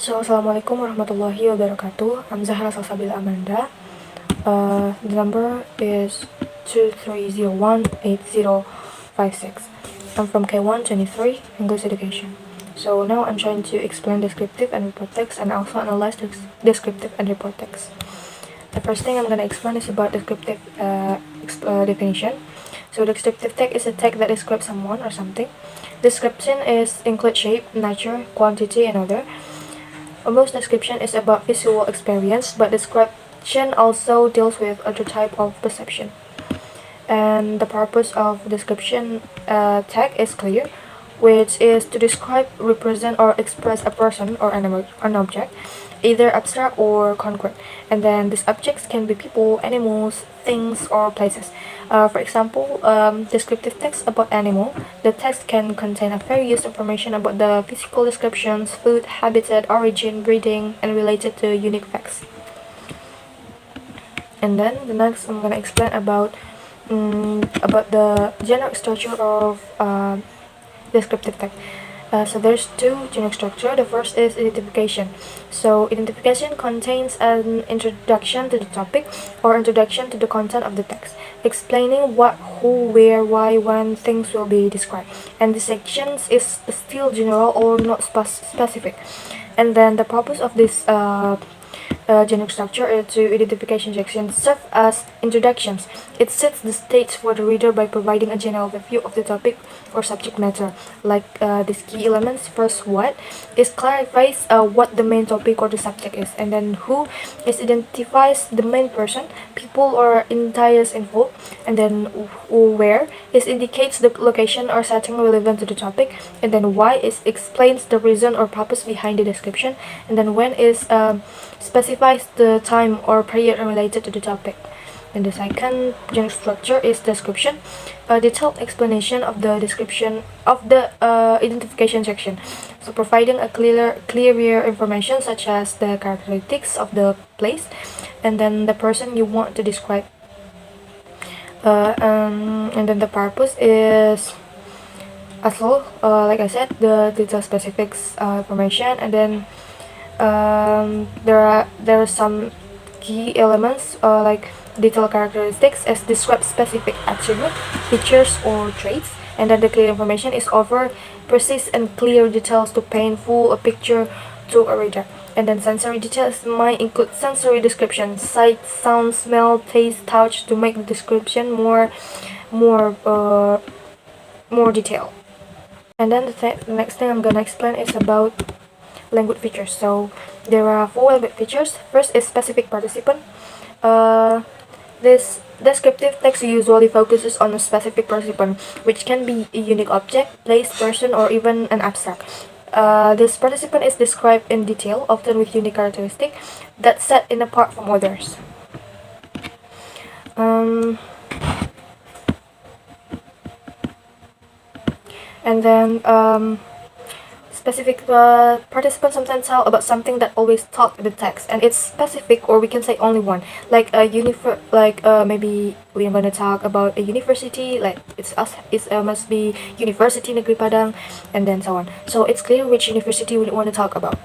So, Assalamualaikum warahmatullahi wabarakatuh. I'm Zahra Salsabila Amanda. The number is 23018056. I'm from K123 English Education. So now I'm trying to explain descriptive and report text and also analyze descriptive and report text. The first thing I'm going to explain is about descriptive definition. So descriptive text is a text that describes someone or something. Description include shape, nature, quantity, and other. Most description is about visual experience, but description also deals with other type of perception. And the purpose of description tag is clear, which is to describe, represent, or express a person or an object, either abstract or concrete. And then these objects can be people, animals, things, or places. For example, descriptive text about animal. The text can contain a various information about the physical descriptions, food, habitat, origin, breeding, and related to unique facts. And then the next I'm gonna explain about the generic structure of descriptive text. So there's two generic structure. The first is identification. So identification contains an introduction to the topic or introduction to the content of the text, explaining what, who, where, why, when things will be described. And the sections is still general or not specific. And then the purpose of this generic structure to identification sections serve as introductions. It sets the stage for the reader by providing a general overview of the topic or subject matter. Like these key elements, first what is clarifies what the main topic or the subject is, and then who is identifies the main person, people or entities involved, and then where is indicates the location or setting relevant to the topic, and then why is explains the reason or purpose behind the description, and then when is specifies the time or period related to the topic. And the second generic structure is description, a detailed explanation of the description of the identification section. So providing a clearer information such as the characteristics of the place and then the person you want to describe. And then the purpose is as well, like I said, the detailed specifics information, and then there are some key elements like detailed characteristics as describe specific attribute, features, or traits, and then the clear information is over precise and clear details to paint full a picture to a reader. And then sensory details might include sensory description, sight, sound, smell, taste, touch to make the description more detailed. And then the next thing I'm gonna explain is about language features. So there are four language features. First is specific participant. This descriptive text usually focuses on a specific participant, which can be a unique object, place, person, or even an abstract. This participant is described in detail, often with unique characteristics that set it apart from others. And then specific participants sometimes tell about something that always taught the text, and it's specific, or we can say only one, like a maybe we're gonna talk about a university, like it must be University Negeri Padang, and then so on. So it's clear which university we want to talk about.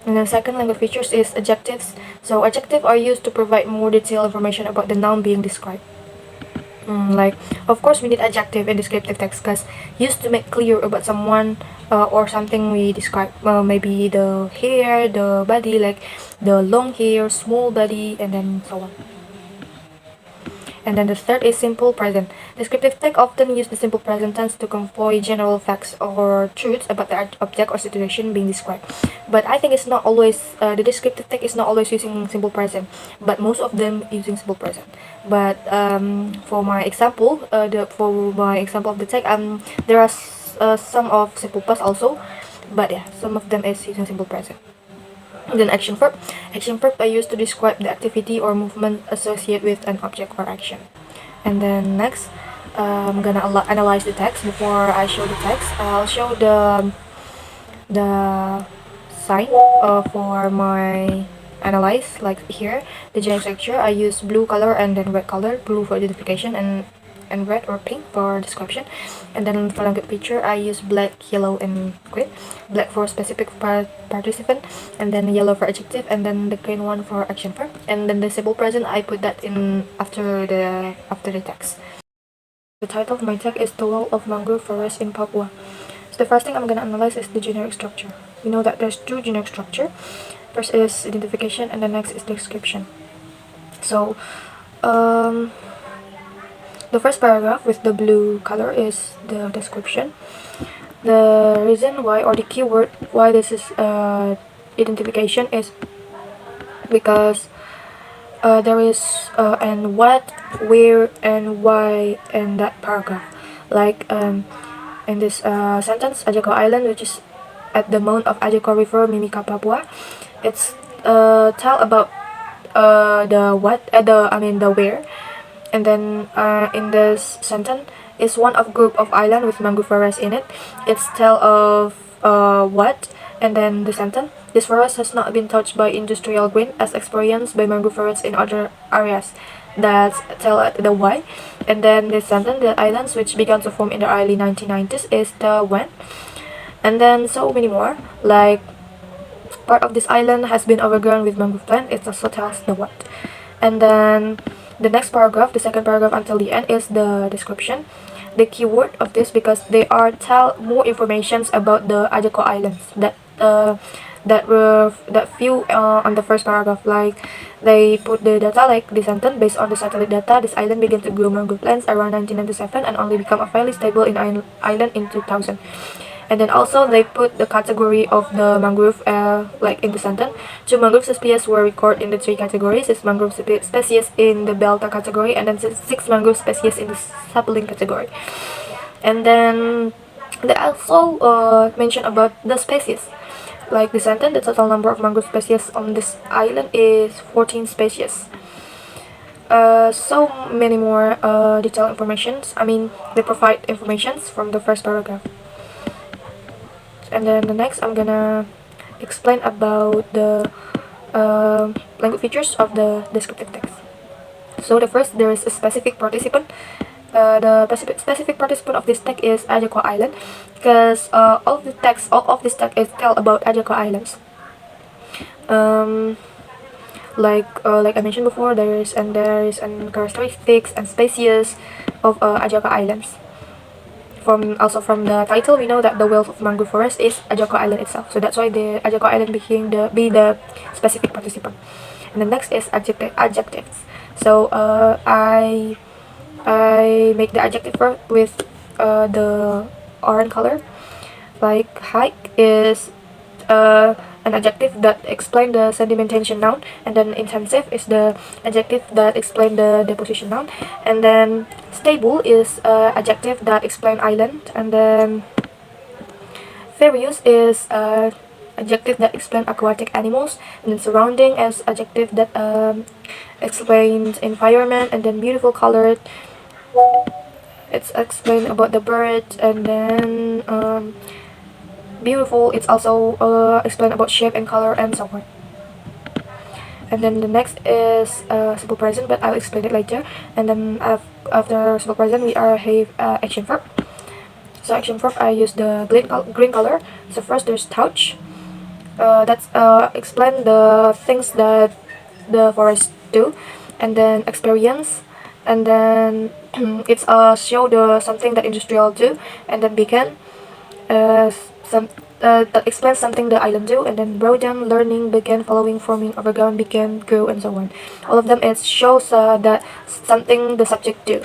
And the second language features is adjectives. So adjectives are used to provide more detailed information about the noun being described. Like, of course, we need adjective in descriptive text because used to make clear about someone or something we describe. Maybe the hair, the body, like the long hair, small body, and then so on. And then the third is simple present. Descriptive text often use the simple present tense to convey general facts or truths about the object or situation being described. But I think it's not always, the descriptive text is not always using simple present, but most of them using simple present. But for my example, of the text, there are some of simple past also, but yeah, some of them is using simple present. Then action verb. Action verb are used to describe the activity or movement associated with an object or action. And then next, I'm gonna analyze the text. Before I show the text, I'll show the sign for my analyze. Like here, the generic structure, I use blue color and then red color. Blue for identification and and red or pink for description. And then for language feature, I use black, yellow, and green. Black for specific participant, and then yellow for adjective, and then the green one for action verb. And then the simple present, I put that in after the text. The title of my text is The Wall of Mangrove Forest in Papua. So the first thing I'm gonna analyze is the generic structure. We know that there's two generic structure. First is identification, and the next is description. So the first paragraph with the blue color is the description. The reason why, or the keyword why this is identification, is because there is and what, where, and why in that paragraph. Like in this sentence, Ajako Island, which is at the mouth of Ajako River, Mimika, Papua. It's tell about the what, the where, and then in this sentence is one of group of island with mangrove forest in it. It's tell of what, and then the sentence, this forest has not been touched by industrial green as experienced by mangrove forests in other areas. That's tell the why. And then this sentence, the islands which began to form in the early 1990s, is the when. And then so many more, like part of this island has been overgrown with mangrove plant. It also tells the what. And then the next paragraph, the second paragraph until the end, is the description. The keyword of this, because they are tell more informations about the Ajako Islands that few on the first paragraph. Like they put the data, like the sentence, based on the satellite data, this island began to grow mangrove plants around 1997 and only become a fairly stable in island in 2000. And then also they put the category of the mangrove, like in the sentence. 2 mangrove species were recorded in the 3 categories. 6 mangrove species in the Belta category, and then 6 mangrove species in the sapling category. And then they also mention about the species. Like the sentence, the total number of mangrove species on this island is 14 species. So many more detailed informations. They provide informations from the first paragraph. And then the next, I'm gonna explain about the language features of the descriptive text. So the first, there is a specific participant. The specific participant of this text is Ajako Island, because all of this text is tell about Ajako Islands. Like I mentioned before, there is characteristics and species of Ajako Islands. From the title, we know that the wealth of mangrove forest is Ajako Island itself. So that's why the Ajako Island became the specific participant. And the next is adjectives. So I make the adjective first with the orange color. Like hike is an adjective that explain the sentiment tension noun, and then intensive is the adjective that explain the deposition noun, and then stable is adjective that explain island, and then various is adjective that explain aquatic animals, and then surrounding is adjective that explains environment, and then beautiful colored, it's explained about the bird, and then beautiful, it's also explained about shape and color and so on. And then the next is simple present, but I'll explain it later. And then after simple present, we have action verb. So action verb, I use the green color. So first there's touch. That's explain the things that the forest do, and then experience, and then it's show the something that industrial do, and then begin. That explains something the island do, and then broaden, learning, begin, following, forming, overground, begin, grow, and so on. All of them is shows that something the subject do.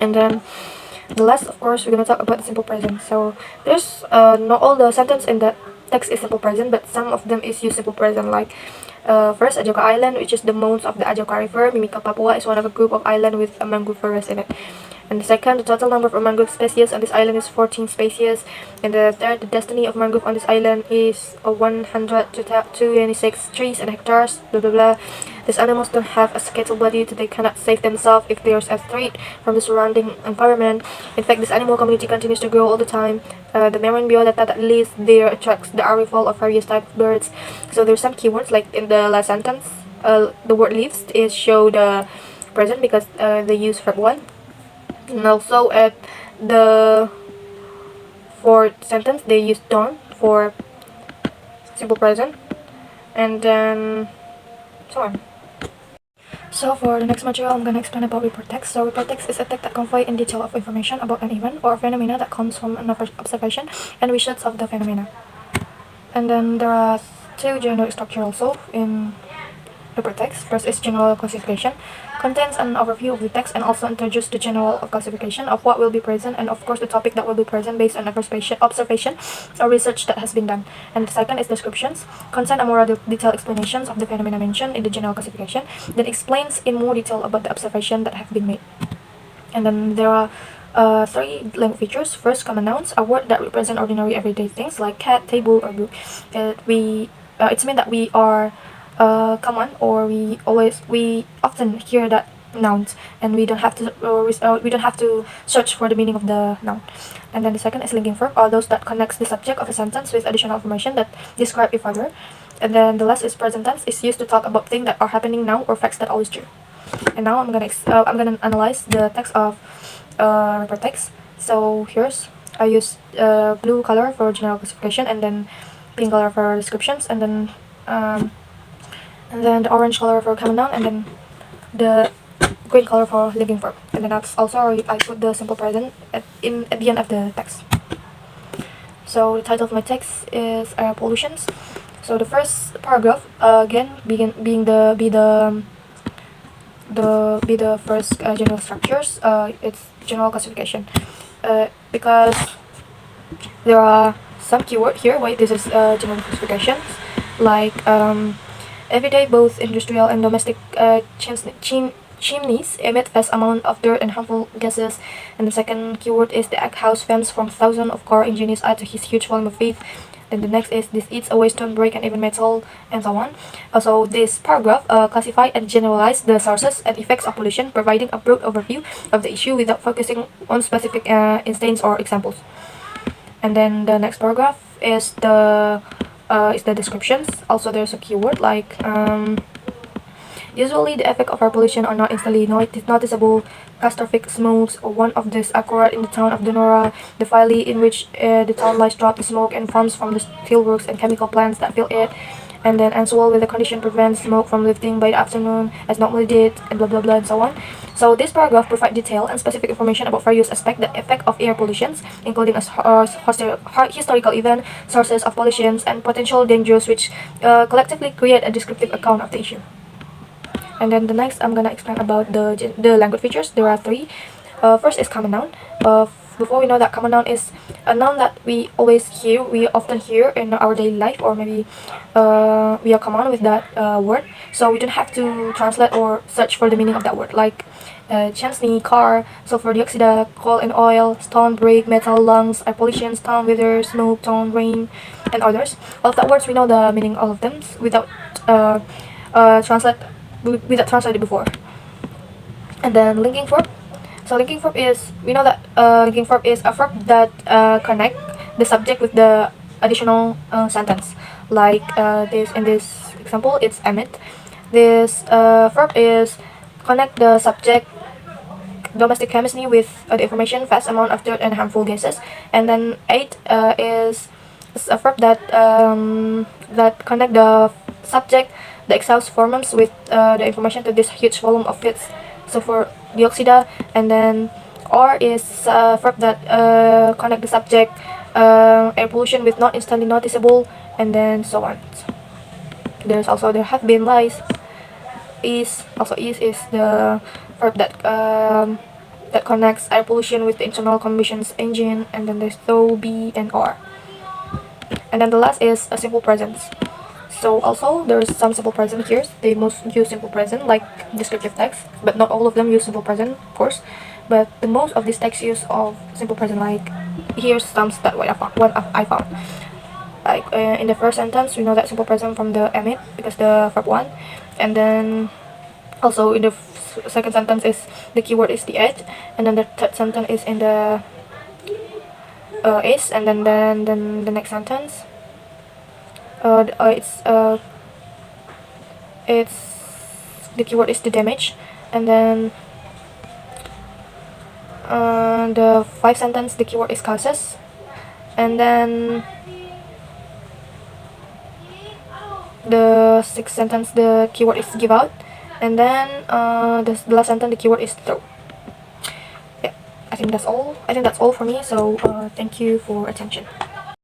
And then the last, of course, we're gonna talk about the simple present. So there's not all the sentence in the text is simple present, but some of them is use simple present. Like first, Ajako Island, which is the mouth of the Ajako River, Mimika, Papua, is one of a group of island with a mangrove forest in it. And the second, the total number of mangrove species on this island is 14 species. And the third, the destiny of mangrove on this island is 100 to 26 trees and hectares, blah blah blah. These animals don't have a skeletal body, so they cannot save themselves if there's a threat from the surrounding environment. In fact, this animal community continues to grow all the time. The marine biodata that lives there attracts the arrival of various types of birds. So there's some keywords, like in the last sentence, the word lives is show the present because they use verb 1. And also at the fourth sentence they use don't for simple present, and then so on. So for the next module, I'm gonna explain about report text. So report text is a text that conveys in detail of information about an event or phenomena that comes from an observation and results of the phenomena. And then there are two general structure also in report text. First is general classification, contains an overview of the text and also introduces the general classification of what will be present and of course the topic that will be present based on observation or research that has been done. And the second is descriptions, contain a more detailed explanations of the phenomena mentioned in the general classification that explains in more detail about the observation that have been made. And then there are three language features. First, common nouns, a word that represent ordinary everyday things like cat, table, or book. It's mean that we are common, or we often hear that nouns, and we don't have to search for the meaning of the noun. And then the second is linking verb, or those that connects the subject of a sentence with additional information that describe it further. And then the last is present tense, is used to talk about things that are happening now or facts that always true. And now I'm gonna analyze the text of report text. So here's I use blue color for general classification, and then pink color for descriptions, and then the orange color for common noun, and then the green color for linking verb. And then that's also I put the simple present at the end of the text. So the title of my text is air pollutions. So the first paragraph again being the first general structures. It's general classification because there are some keyword here. Wait, this is general classifications like everyday both industrial and domestic chimneys emit vast amount of dirt and harmful gases. And the second keyword is the house fans from thousands of car engines add to his huge volume of heat. Then the next is this eats away stone, brick, and even metal, and so on. Also, this paragraph classify and generalize the sources and effects of pollution, providing a broad overview of the issue without focusing on specific instances or examples. And then the next paragraph is the descriptions. Also, there's a keyword like usually the effect of air pollution are not instantly noticeable. Catastrophic smokes, or one of these occurred in the town of Donora, the valley in which the town lies dropped smoke and fumes from the steelworks and chemical plants that fill it. And then as well with the condition prevents smoke from lifting by the afternoon as normally did, and blah blah blah and so on. So this paragraph provides detail and specific information about various aspects the effect of air pollutions, including historical event, sources of pollutions, and potential dangers which collectively create a descriptive account of the issue. And then the next I'm gonna explain about the language features. There are three. First is common noun. Before we know that common noun is a noun that we often hear in our daily life, or maybe we are common with that word, so we don't have to translate or search for the meaning of that word, like chimney, car, sulfur dioxide, coal and oil, stone, brick, metal, lungs, air pollution, storm, weather, smoke, tone, rain, and others. All of that words we know the meaning all of them without translated before. And then linking verb. So linking verb is, we know that linking verb is a verb that connect the subject with the additional sentence. Like in this example, it's emit. This verb is connect the subject domestic chemistry with the information vast amount of dirt and harmful gases. And then eight is a verb that connect the subject the exhaust forms with the information to this huge volume of heat, sulfur dioxide. And then or is a verb that connect the subject air pollution with not instantly noticeable, and then so on. There have been lies. Is the verb that connects air pollution with the internal combustion engine, and then there's though, be, and are. And then the last is a simple present. So also there's some simple present here. They most use simple present like descriptive text, but not all of them use simple present, of course. But the most of these texts use of simple present. Like here's some that what I found. Like in the first sentence, we know that simple present from the emit because the verb one, and then also in the second sentence is the keyword is the edge, and then the third sentence is in the is, and then the next sentence it's the keyword is the damage, And then the 5th sentence, the keyword is causes. And then the 6th sentence, the keyword is give out. And then the last sentence, the keyword is throw. Yeah, I think that's all. I think that's all for me. So thank you for attention.